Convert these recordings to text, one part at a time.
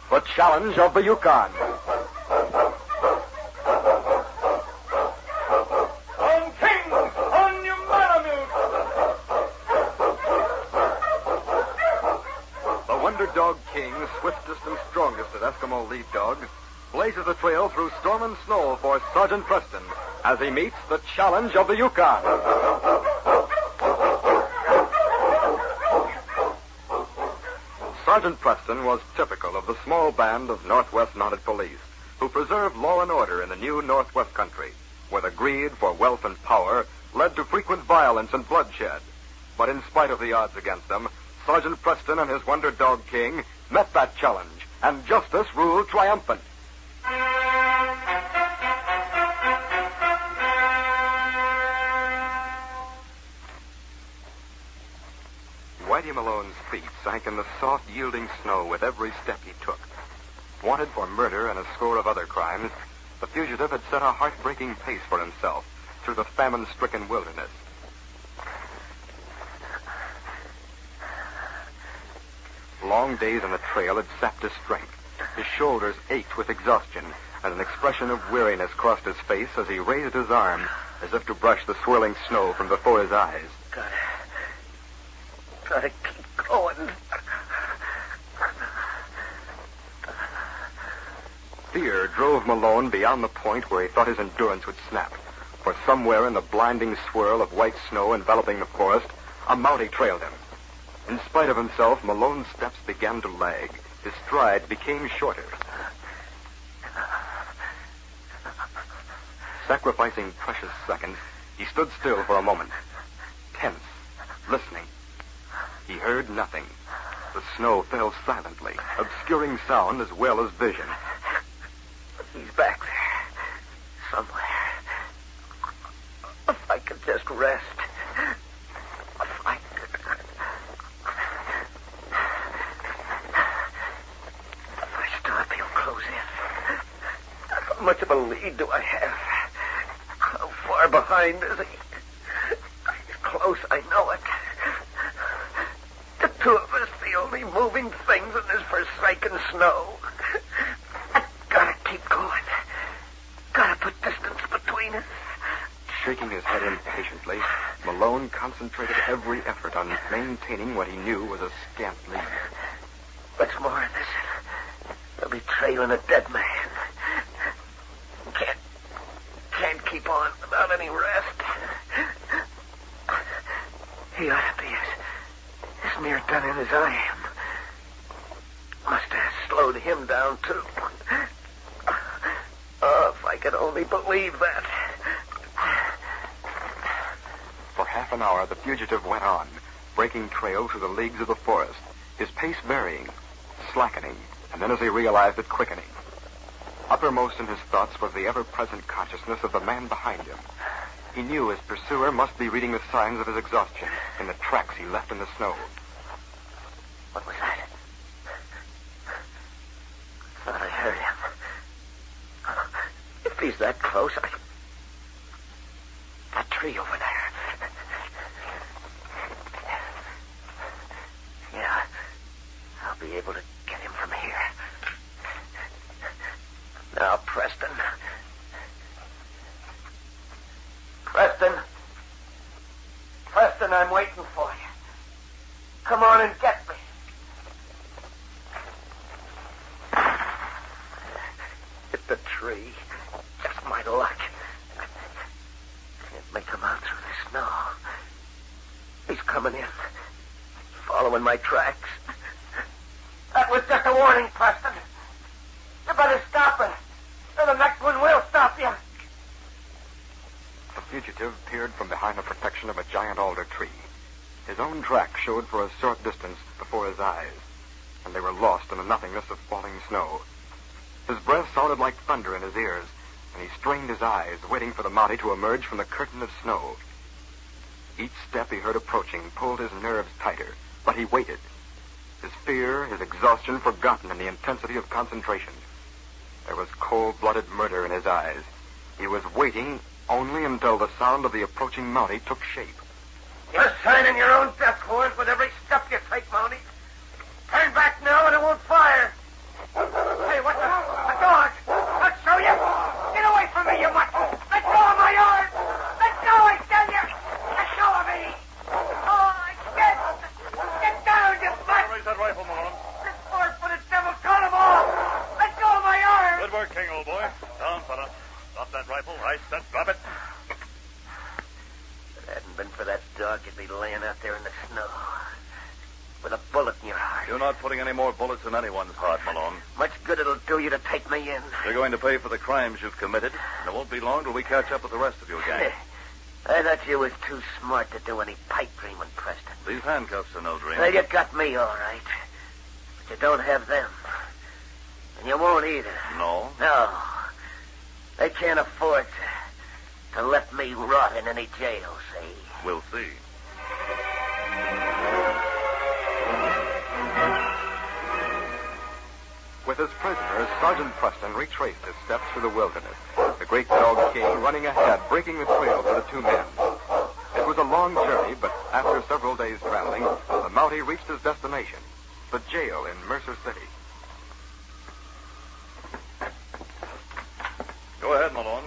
The Challenge of the Yukon. On King! On your Malamute! The Wonder Dog King, swiftest and strongest of Eskimo lead dogs, blazes a trail through storm and snow for Sergeant Preston as he meets the Challenge of the Yukon. Sergeant Preston was typical of the small band of Northwest Mounted Police who preserved law and order in the new Northwest country, where the greed for wealth and power led to frequent violence and bloodshed. But in spite of the odds against them, Sergeant Preston and his Wonder Dog King met that challenge, and justice ruled triumphant. Whitey Malone's feet sank in the soft, yielding snow with every step he took. Wanted for murder and a score of other crimes, the fugitive had set a heartbreaking pace for himself through the famine-stricken wilderness. Long days on the trail had sapped his strength. His shoulders ached with exhaustion, and an expression of weariness crossed his face as he raised his arm as if to brush the swirling snow from before his eyes. Gotta keep going. Fear drove Malone beyond the point where he thought his endurance would snap. For somewhere in the blinding swirl of white snow enveloping the forest, a Mountie trailed him. In spite of himself, Malone's steps began to lag. His stride became shorter. Sacrificing precious seconds, he stood still for a moment, tense, listening. He heard nothing. The snow fell silently, obscuring sound as well as vision. He's back there, somewhere. If I could just rest. If I could... If I stop, he'll close in. How much of a lead do I have? How far behind is he? He's close, I know it. The two of us, the only moving things in this forsaken snow. Gotta keep going. Gotta put distance between us. Shaking his head impatiently, Malone concentrated every effort on maintaining what he knew was a scant lead. What's more of this? They'll be trailing a dead man. Can't keep on without any rest. He ought to be as near done in as I am. Must have slowed him down, too. Oh, if I could only believe that. For half an hour, the fugitive went on, breaking trail through the leagues of the forest, his pace varying, slackening, and then as he realized it, quickening. Uppermost in his thoughts was the ever-present consciousness of the man behind him. He knew his pursuer must be reading the signs of his exhaustion in the tracks he left in the snow. What was that? Thought I heard him. If he's that close, that tree over there. Yeah, I'll be able to get him from here. Now, Preston. Preston, I'm waiting for you. Come on and get me. Hit the tree. Just my luck. Can't make him out through the snow. He's coming in. Following my tracks. That was just a warning, Preston. You better stop it. Or the next one will stop you. The fugitive peered from behind the protection of a giant alder tree. His own track showed for a short distance before his eyes, and they were lost in the nothingness of falling snow. His breath sounded like thunder in his ears, and he strained his eyes, waiting for the Mountie to emerge from the curtain of snow. Each step he heard approaching pulled his nerves tighter, but he waited. His fear, his exhaustion forgotten in the intensity of concentration. There was cold-blooded murder in his eyes. He was waiting only until the sound of the approaching Mountie took shape. You're signing your own death warrant with every step you take, Mountie. Turn back now and it won't fire. not putting any more bullets in anyone's heart, Malone. Much good it'll do you to take me in. You're going to pay for the crimes you've committed, and it won't be long till we catch up with the rest of your gang. I thought you was too smart to do any pipe dreaming, Preston. These handcuffs are no dream. Well, you got me, all right. But you don't have them. And you won't either. No? No. They can't afford to let me rot in any jail, see? We'll see. With his prisoners, Sergeant Preston retraced his steps through the wilderness, the great dog King running ahead, breaking the trail for the two men. It was a long journey, but after several days traveling, the Mountie reached his destination, the jail in Mercer City. Go ahead, Malone.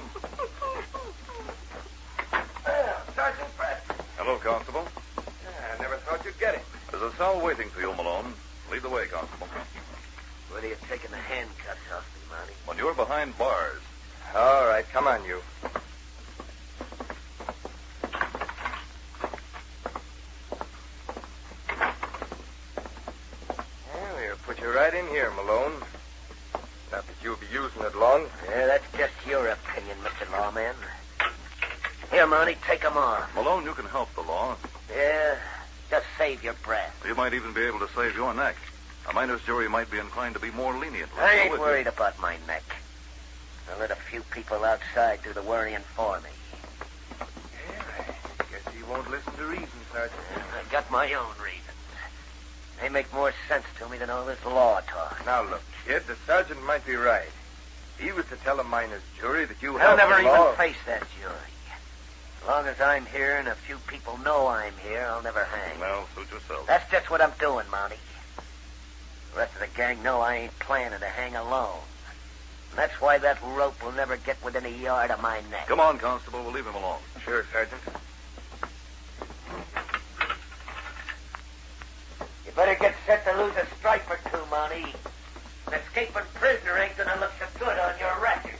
Sergeant Preston. Hello, Constable. I never thought you'd get him. There's a cell waiting for you, Malone. Lead the way, Constable. When are you taking the handcuffs off me, Monty? When you're behind bars. All right, come on, you. Well, we'll put you right in here, Malone. Not that you'll be using it long. Yeah, that's just your opinion, Mr. Lawman. Here, Monty, take 'em off. Malone, you can help the law. Yeah, just save your breath. You might even be able to save your neck. A minor's jury might be inclined to be more lenient. I ain't worried about my neck. I'll let a few people outside do the worrying for me. Yeah, I guess he won't listen to reason, Sergeant. I got my own reasons. They make more sense to me than all this law talk. Now, look, kid, the sergeant might be right. He was to tell a minor's jury that you I'll have never the even law. face that jury. As long as I'm here and a few people know I'm here, I'll never hang. Well, suit yourself. That's just what I'm doing, Monty. The rest of the gang know I ain't planning to hang alone. And that's why that rope will never get within a yard of my neck. Come on, Constable. We'll leave him alone. Sure, Sergeant. You better get set to lose a stripe or two, Monty. An escaping prisoner ain't gonna look so good on your record.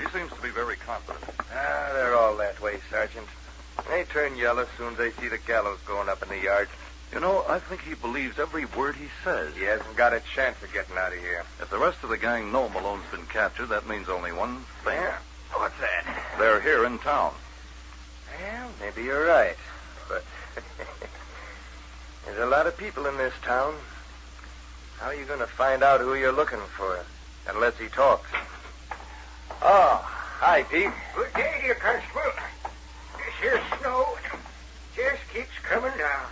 He seems to be very confident. They're all that way, Sergeant. They turn yellow as soon as they see the gallows going up in the yard. You know, I think he believes every word he says. He hasn't got a chance of getting out of here. If the rest of the gang know Malone's been captured, that means only one thing. Yeah. What's that? They're here in town. Well, maybe you're right. But there's a lot of people in this town. How are you going to find out who you're looking for? Unless he talks. Oh, hi, Pete. Good day to you, Constable. This here snow just keeps coming down.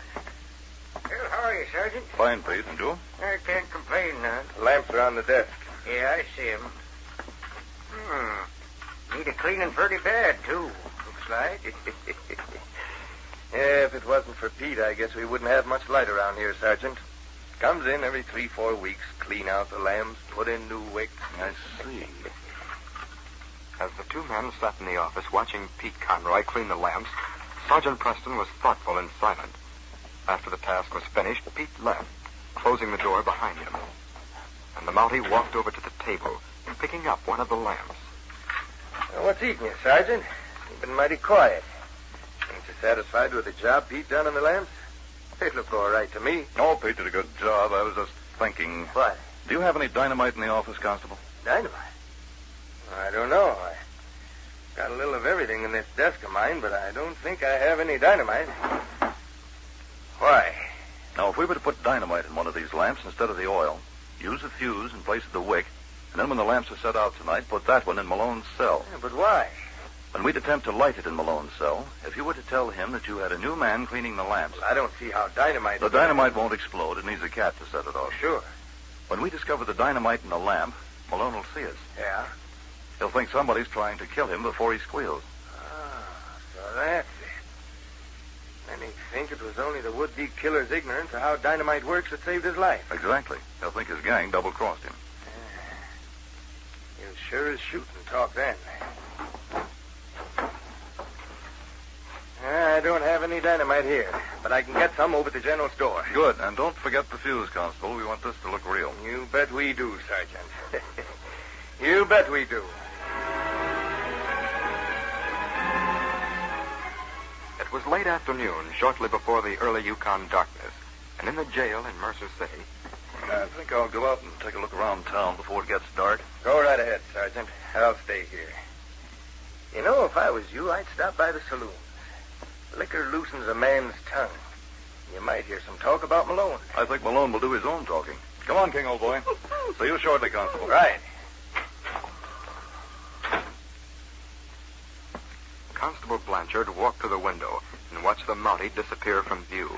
Well, how are you, Sergeant? Fine, Pete, and you? I can't complain now. The lamps are on the desk. Yeah, I see 'em. Need a cleaning pretty bad, too, looks like. Yeah, if it wasn't for Pete, I guess we wouldn't have much light around here, Sergeant. Comes in every 3-4 weeks, clean out the lamps, put in new wicks. I see. As the two men sat in the office watching Pete Conroy clean the lamps, Sergeant Preston was thoughtful and silent. After the task was finished, Pete left, closing the door behind him. And the Mountie walked over to the table, picking up one of the lamps. What's eating you, Sergeant? You've been mighty quiet. Ain't you satisfied with the job Pete done on the lamps? They look all right to me. Oh, Pete did a good job. I was just thinking. What? Do you have any dynamite in the office, Constable? Dynamite? I don't know. I got a little of everything in this desk of mine, but I don't think I have any dynamite. Why? Now, if we were to put dynamite in one of these lamps instead of the oil, use the fuse in place of the wick, and then when the lamps are set out tonight, put that one in Malone's cell. Yeah, but why? When we'd attempt to light it in Malone's cell, if you were to tell him that you had a new man cleaning the lamps, Well, I don't see how dynamite... the dynamite won't explode. It needs a cat to set it off. Sure. When we discover the dynamite in the lamp, Malone will see us. Yeah? He'll think somebody's trying to kill him before he squeals. So that's it. Then he'd think it was only the would-be killer's ignorance of how dynamite works that saved his life. Exactly. He'll think his gang double-crossed him. He'll sure as shooting talk then. I don't have any dynamite here, but I can get some over at the general store. Good. And don't forget the fuse, Constable. We want this to look real. You bet we do, Sergeant. You bet we do. It was late afternoon, shortly before the early Yukon darkness, and in the jail in Mercer City. I think I'll go out and take a look around town before it gets dark. Go right ahead, Sergeant. I'll stay here. You know, if I was you, I'd stop by the saloons. Liquor loosens a man's tongue. You might hear some talk about Malone. I think Malone will do his own talking. Come on, King, old boy. See you shortly, Constable. Right. Constable Blanchard walked to the window and watched the Mountie disappear from view.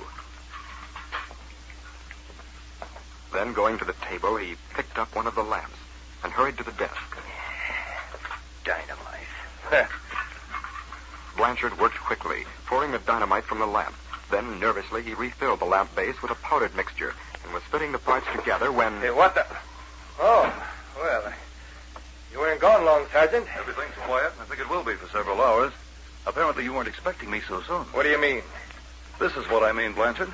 Then, going to the table, he picked up one of the lamps and hurried to the desk. Dynamite. Blanchard worked quickly, pouring the dynamite from the lamp. Then, nervously, he refilled the lamp base with a powdered mixture and was fitting the parts together when... Hey, what the... Oh, well, you weren't gone long, Sergeant. Everything's quiet, and I think it will be for several hours. Apparently you weren't expecting me so soon. What do you mean? This is what I mean, Blanchard.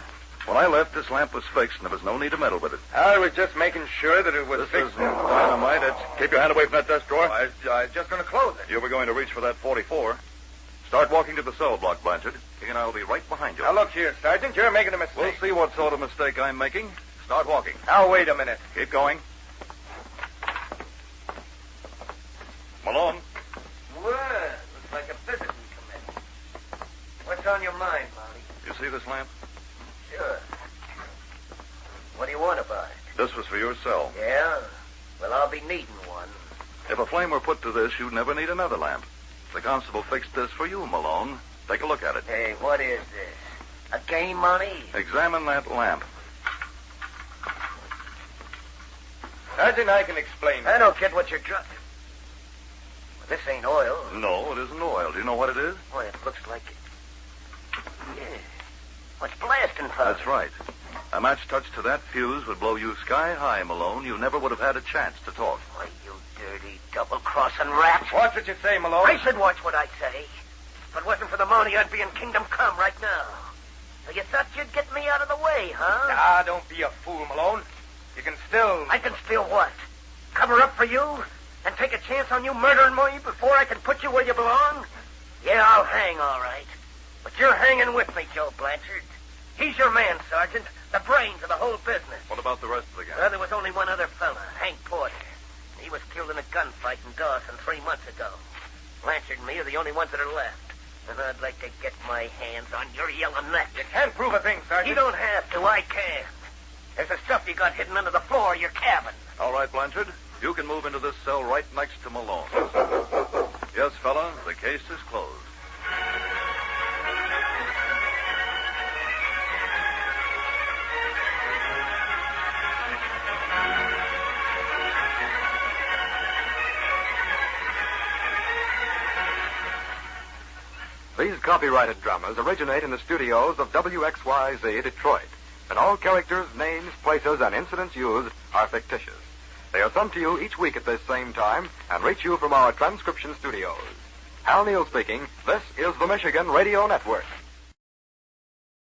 When I left, this lamp was fixed, and there was no need to meddle with it. I was just making sure that it was This fixed. isn't dynamite. Keep your hand away from that desk drawer. I was just going to close it. You were going to reach for that 44. Start walking to the cell block, Blanchard. King and I will be right behind you. Now, look here, Sergeant. You're making a mistake. We'll see what sort of mistake I'm making. Start walking. Now, wait a minute. Keep going. Malone. Well, looks like a visiting committee. What's on your mind, Molly? You see this lamp? Sure. What do you want about it? This was for your cell. Yeah? Well, I'll be needing one. If a flame were put to this, you'd never need another lamp. The constable fixed this for you, Malone. Take a look at it. Hey, what is this? A game, Monty? Examine that lamp. Sergeant, I can explain. I don't get what you're drunk. Well, this ain't oil. No, it isn't oil. Do you know what it is? Boy, it looks like it. Yeah. What's blasting powder? That's right. A match touched to that fuse would blow you sky high, Malone. You never would have had a chance to talk. Why, you dirty, double-crossing rat. Watch what you say, Malone. I should watch what I say. If it wasn't for the money, I'd be in Kingdom Come right now. So you thought you'd get me out of the way, huh? Ah, don't be a fool, Malone. You can still... I can still what? Cover up for you? And take a chance on you murdering me before I can put you where you belong? Yeah, I'll hang, all right. But you're hanging with me, Joe Blanchard. He's your man, Sergeant. The brains of the whole business. What about the rest of the gang? Well, there was only one other fella, Hank Porter. He was killed in a gunfight in Dawson 3 months ago. Blanchard and me are the only ones that are left. And I'd like to get my hands on your yellow neck. You can't prove a thing, Sergeant. You don't have to. I can. There's the stuff you got hidden under the floor of your cabin. All right, Blanchard. You can move into this cell right next to Malone. Yes, fella, the case is closed. These copyrighted dramas originate in the studios of WXYZ Detroit, and all characters, names, places, and incidents used are fictitious. They are sent to you each week at this same time and reach you from our transcription studios. Hal Neal speaking. This is the Michigan Radio Network.